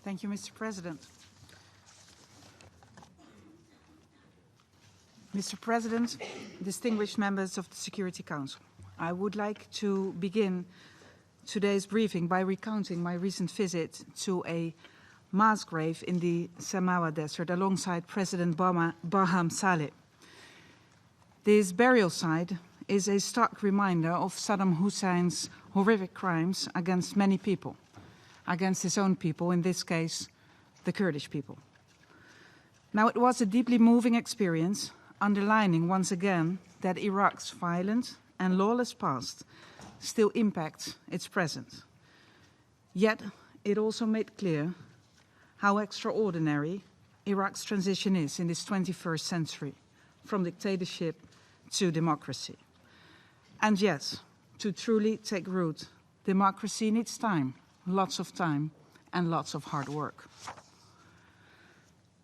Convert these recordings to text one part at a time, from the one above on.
Thank you, Mr. President. Mr. President, distinguished members of the Security Council, I would like to begin today's briefing by recounting my recent visit to a mass grave in the Samawa Desert alongside President Barham Saleh. This burial site is a stark reminder of Saddam Hussein's horrific crimes against many people, against his own people, in this case, the Kurdish people. Now, it was a deeply moving experience, underlining once again that Iraq's violent and lawless past still impacts its present. Yet, it also made clear how extraordinary Iraq's transition is in this 21st century, from dictatorship to democracy. And yes, to truly take root, democracy needs time, lots of time, and lots of hard work.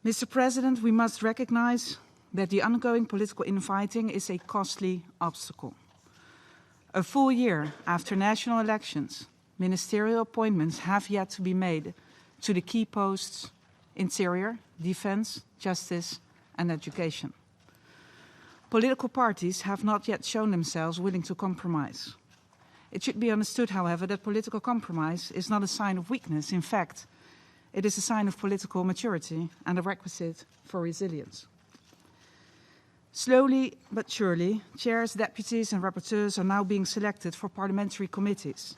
Mr. President, we must recognize that the ongoing political infighting is a costly obstacle. A full year after national elections, ministerial appointments have yet to be made to the key posts: interior, defense, justice, and education. Political parties have not yet shown themselves willing to compromise. It should be understood, however, that political compromise is not a sign of weakness. In fact, it is a sign of political maturity and a requisite for resilience. Slowly but surely, chairs, deputies, and rapporteurs are now being selected for parliamentary committees,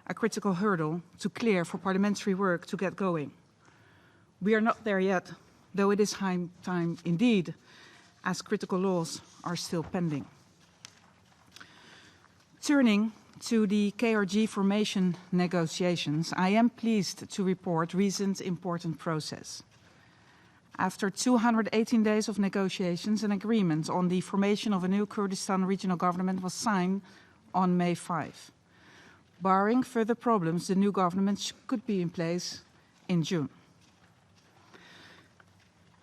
a critical hurdle to clear for parliamentary work to get going. We are not there yet, though it is high time indeed, as critical laws are still pending. Turning to the KRG formation negotiations, I am pleased to report recent important progress. After 218 days of negotiations, an agreement on the formation of a new Kurdistan regional government was signed on May 5. Barring further problems, the new government could be in place in June.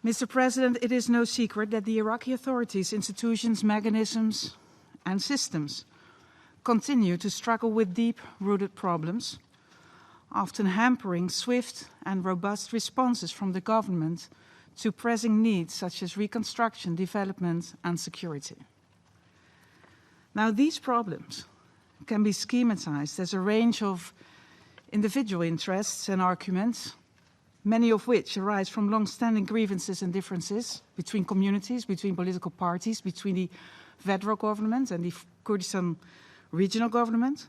Mr. President, it is no secret that the Iraqi authorities, institutions, mechanisms, and systems continue to struggle with deep-rooted problems, often hampering swift and robust responses from the government to pressing needs such as reconstruction, development, and security. Now, these problems can be schematized as a range of individual interests and arguments, many of which arise from long-standing grievances and differences between communities, between political parties, between the federal government and the Kurdistan regional government.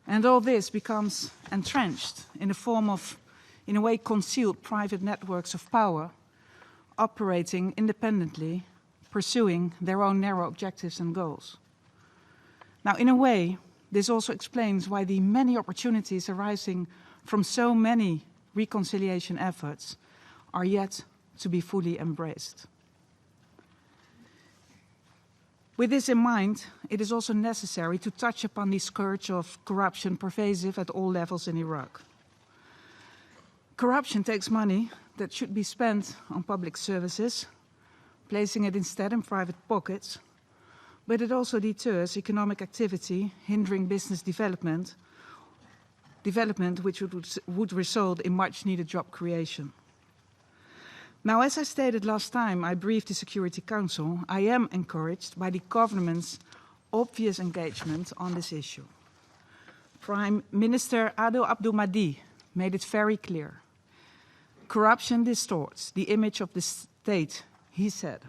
And all this becomes entrenched in the form of, in a way, concealed private networks of power, operating independently, pursuing their own narrow objectives and goals. Now, in a way, this also explains why the many opportunities arising from so many reconciliation efforts are yet to be fully embraced. With this in mind, it is also necessary to touch upon the scourge of corruption pervasive at all levels in Iraq. Corruption takes money that should be spent on public services, placing it instead in private pockets, but it also deters economic activity, hindering business development which would result in much-needed job creation. Now, as I stated last time I briefed the Security Council, I am encouraged by the government's obvious engagement on this issue. Prime Minister Adel Abdul Mahdi made it very clear. Corruption distorts the image of the state, he said,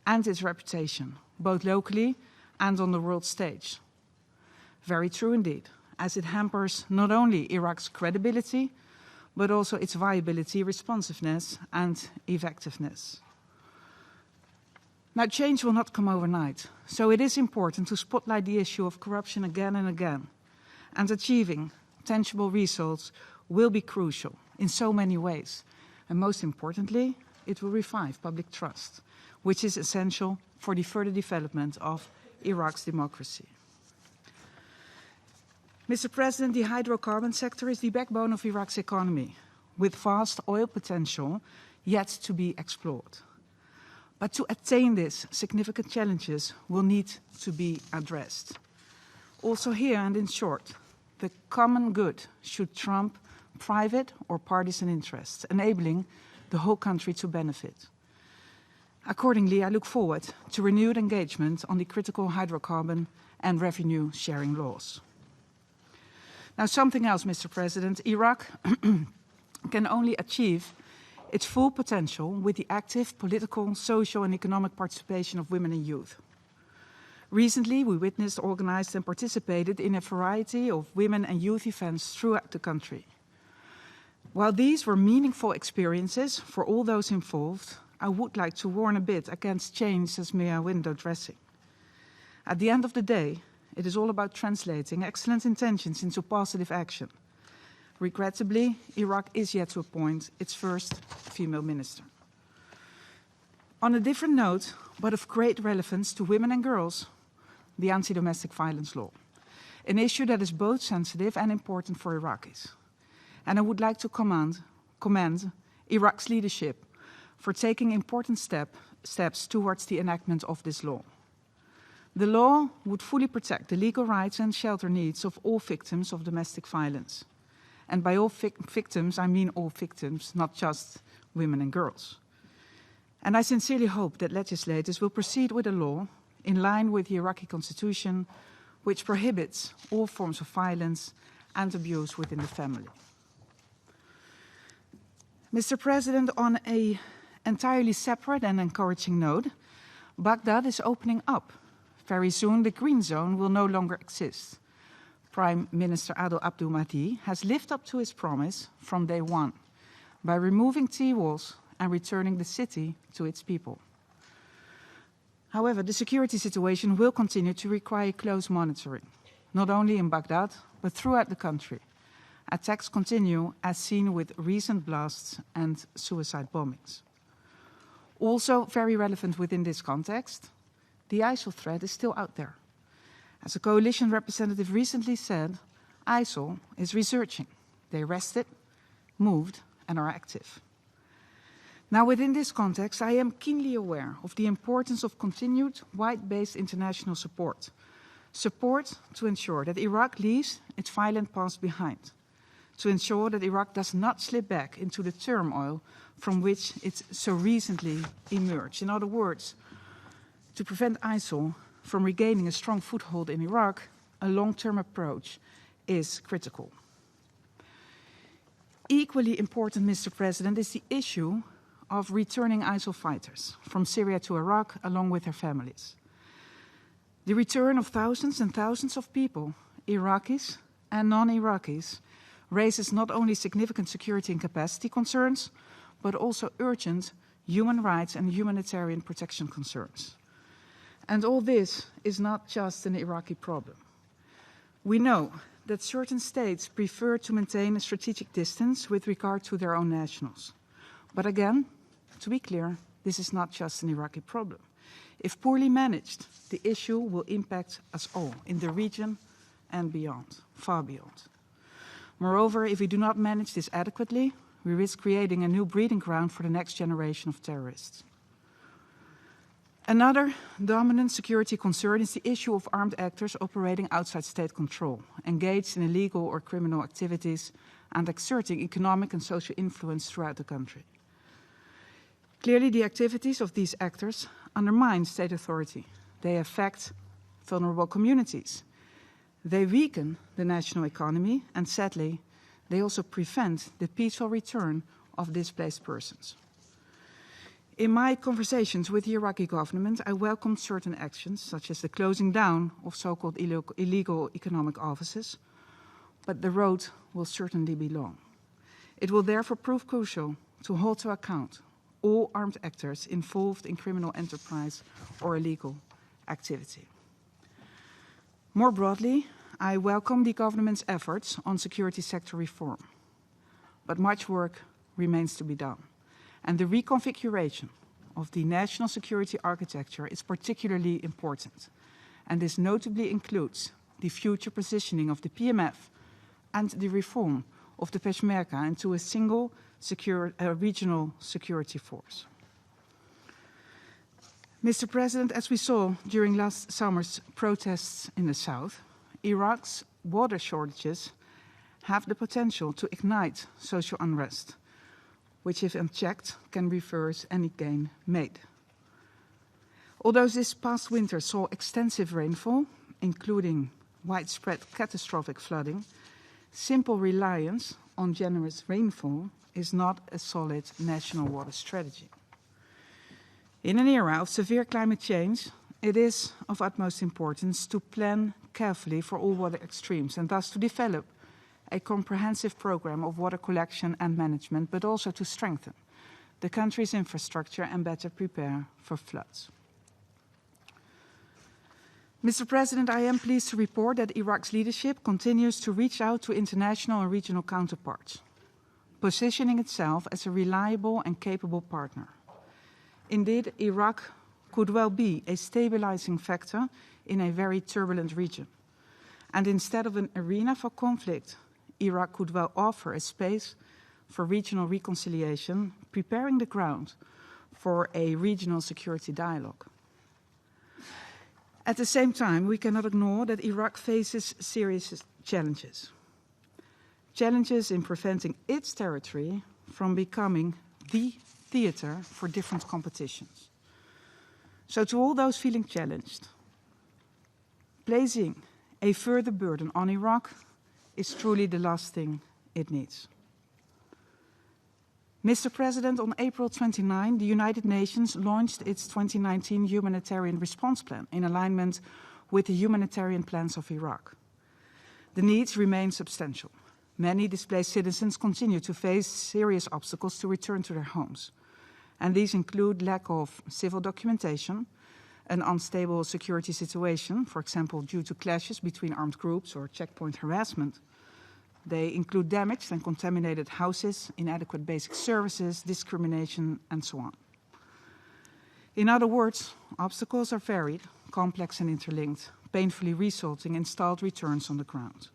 and its reputation, both locally and on the world stage. Very true indeed, as it hampers not only Iraq's credibility, but also its viability, responsiveness, and effectiveness. Now, change will not come overnight, so it is important to spotlight the issue of corruption again and again, and achieving tangible results will be crucial in so many ways, and most importantly, it will revive public trust, which is essential for the further development of Iraq's democracy. Mr. President, the hydrocarbon sector is the backbone of Iraq's economy, with vast oil potential yet to be explored. But to attain this, significant challenges will need to be addressed. Also here, and in short, the common good should trump private or partisan interests, enabling the whole country to benefit. Accordingly, I look forward to renewed engagement on the critical hydrocarbon and revenue sharing laws. Now, something else, Mr. President. Iraq can only achieve its full potential with the active political, social and economic participation of women and youth. Recently, we witnessed, organized and participated in a variety of women and youth events throughout the country. While these were meaningful experiences for all those involved, I would like to warn a bit against change as mere window dressing. At the end of the day, it is all about translating excellent intentions into positive action. Regrettably, Iraq is yet to appoint its first female minister. On a different note, but of great relevance to women and girls, the anti-domestic violence law, an issue that is both sensitive and important for Iraqis. And I would like to commend Iraq's leadership for taking important steps towards the enactment of this law. The law would fully protect the legal rights and shelter needs of all victims of domestic violence. And by all victims, I mean all victims, not just women and girls. And I sincerely hope that legislators will proceed with a law in line with the Iraqi constitution, which prohibits all forms of violence and abuse within the family. Mr. President, on an entirely separate and encouraging note, Baghdad is opening up. Very soon, the green zone will no longer exist. Prime Minister Adel Abdul Mahdi has lived up to his promise from day one by removing T-walls and returning the city to its people. However, the security situation will continue to require close monitoring, not only in Baghdad, but throughout the country. Attacks continue as seen with recent blasts and suicide bombings. Also very relevant within this context, the ISIL threat is still out there. As a coalition representative recently said, ISIL is researching. They rested, moved, and are active. Now, within this context, I am keenly aware of the importance of continued wide-based international support. Support to ensure that Iraq leaves its violent past behind, to ensure that Iraq does not slip back into the turmoil from which it so recently emerged. In other words, to prevent ISIL from regaining a strong foothold in Iraq, a long-term approach is critical. Equally important, Mr. President, is the issue of returning ISIL fighters from Syria to Iraq along with their families. The return of thousands and thousands of people, Iraqis and non-Iraqis, raises not only significant security and capacity concerns, but also urgent human rights and humanitarian protection concerns. And all this is not just an Iraqi problem. We know that certain states prefer to maintain a strategic distance with regard to their own nationals. But again, to be clear, this is not just an Iraqi problem. If poorly managed, the issue will impact us all in the region and beyond, far beyond. Moreover, if we do not manage this adequately, we risk creating a new breeding ground for the next generation of terrorists. Another dominant security concern is the issue of armed actors operating outside state control, engaged in illegal or criminal activities, and exerting economic and social influence throughout the country. Clearly, the activities of these actors undermine state authority. They affect vulnerable communities. They weaken the national economy, and sadly, they also prevent the peaceful return of displaced persons. In my conversations with the Iraqi government, I welcomed certain actions, such as the closing down of so-called illegal economic offices, but the road will certainly be long. It will therefore prove crucial to hold to account all armed actors involved in criminal enterprise or illegal activity. More broadly, I welcome the government's efforts on security sector reform, but much work remains to be done. And the reconfiguration of the national security architecture is particularly important. And this notably includes the future positioning of the PMF and the reform of the Peshmerga into a single regional security force. Mr. President, as we saw during last summer's protests in the south, Iraq's water shortages have the potential to ignite social unrest, which, if unchecked, can reverse any gain made. Although this past winter saw extensive rainfall, including widespread catastrophic flooding, simple reliance on generous rainfall is not a solid national water strategy. In an era of severe climate change, it is of utmost importance to plan carefully for all water extremes and thus to develop a comprehensive program of water collection and management, but also to strengthen the country's infrastructure and better prepare for floods. Mr. President, I am pleased to report that Iraq's leadership continues to reach out to international and regional counterparts, positioning itself as a reliable and capable partner. Indeed, Iraq could well be a stabilizing factor in a very turbulent region. And instead of an arena for conflict, Iraq could well offer a space for regional reconciliation, preparing the ground for a regional security dialogue. At the same time, we cannot ignore that Iraq faces serious challenges. Challenges in preventing its territory from becoming the theater for different competitions. So to all those feeling challenged, placing a further burden on Iraq is truly the last thing it needs. Mr. President, on April 29, the United Nations launched its 2019 Humanitarian Response Plan in alignment with the humanitarian plans of Iraq. The needs remain substantial. Many displaced citizens continue to face serious obstacles to return to their homes. And these include lack of civil documentation, an unstable security situation, for example, due to clashes between armed groups or checkpoint harassment. They include damaged and contaminated houses, inadequate basic services, discrimination, and so on. In other words, obstacles are varied, complex and interlinked, painfully resulting in stalled returns on the ground.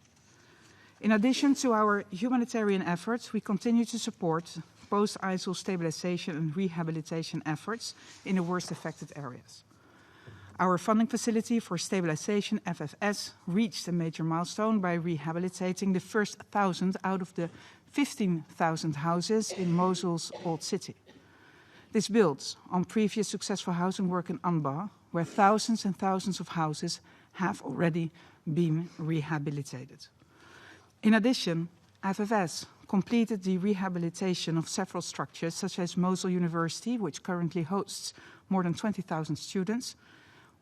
In addition to our humanitarian efforts, we continue to support post-ISIL stabilization and rehabilitation efforts in the worst affected areas. Our funding facility for stabilization, FFS, reached a major milestone by rehabilitating the first 1,000 out of the 15,000 houses in Mosul's old city. This builds on previous successful housing work in Anbar, where thousands and thousands of houses have already been rehabilitated. In addition, FFS completed the rehabilitation of several structures, such as Mosul University, which currently hosts more than 20,000 students.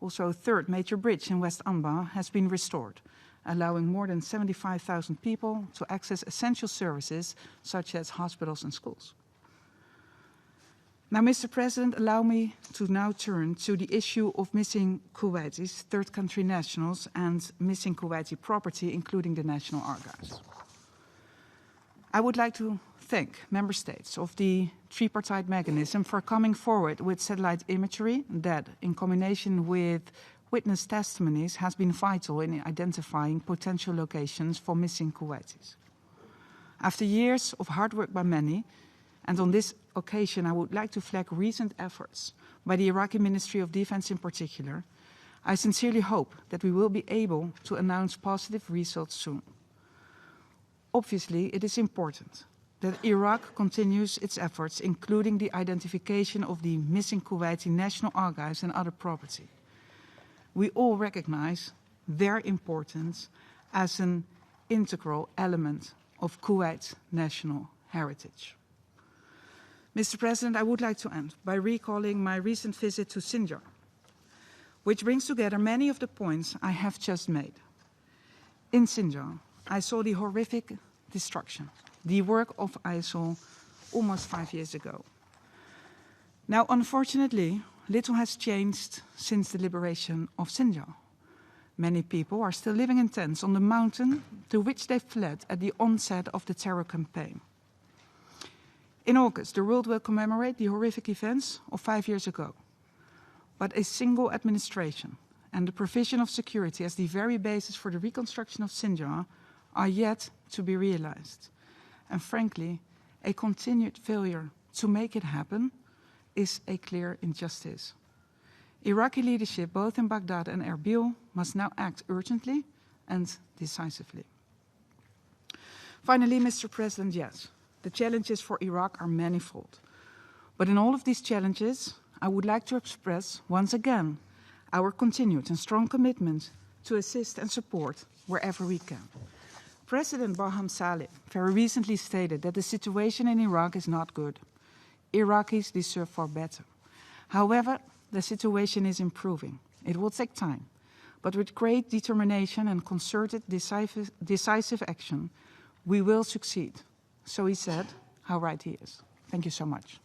Also, a third major bridge in West Anbar has been restored, allowing more than 75,000 people to access essential services such as hospitals and schools. Now, Mr. President, allow me to now turn to the issue of missing Kuwaitis, third country nationals, and missing Kuwaiti property, including the national archives. I would like to thank member states of the tripartite mechanism for coming forward with satellite imagery that, in combination with witness testimonies, has been vital in identifying potential locations for missing Kuwaitis. After years of hard work by many, and on this occasion I would like to flag recent efforts by the Iraqi Ministry of Defense in particular, I sincerely hope that we will be able to announce positive results soon. Obviously, it is important that Iraq continues its efforts, including the identification of the missing Kuwaiti national archives and other property. We all recognize their importance as an integral element of Kuwait's national heritage. Mr. President, I would like to end by recalling my recent visit to Sinjar, which brings together many of the points I have just made. In Sinjar, I saw the horrific destruction, the work of ISIL almost 5 years ago. Now, unfortunately, little has changed since the liberation of Sinjar. Many people are still living in tents on the mountain to which they fled at the onset of the terror campaign. In August, the world will commemorate the horrific events of 5 years ago. But a single administration and the provision of security as the very basis for the reconstruction of Sinjar are yet to be realized. And frankly, a continued failure to make it happen is a clear injustice. Iraqi leadership, both in Baghdad and Erbil, must now act urgently and decisively. Finally, Mr. President, yes, the challenges for Iraq are manifold. But in all of these challenges, I would like to express once again our continued and strong commitment to assist and support wherever we can. President Barham Saleh very recently stated that the situation in Iraq is not good. Iraqis deserve far better. However, the situation is improving. It will take time, but with great determination and concerted decisive action, we will succeed. So he said, how right he is. Thank you so much.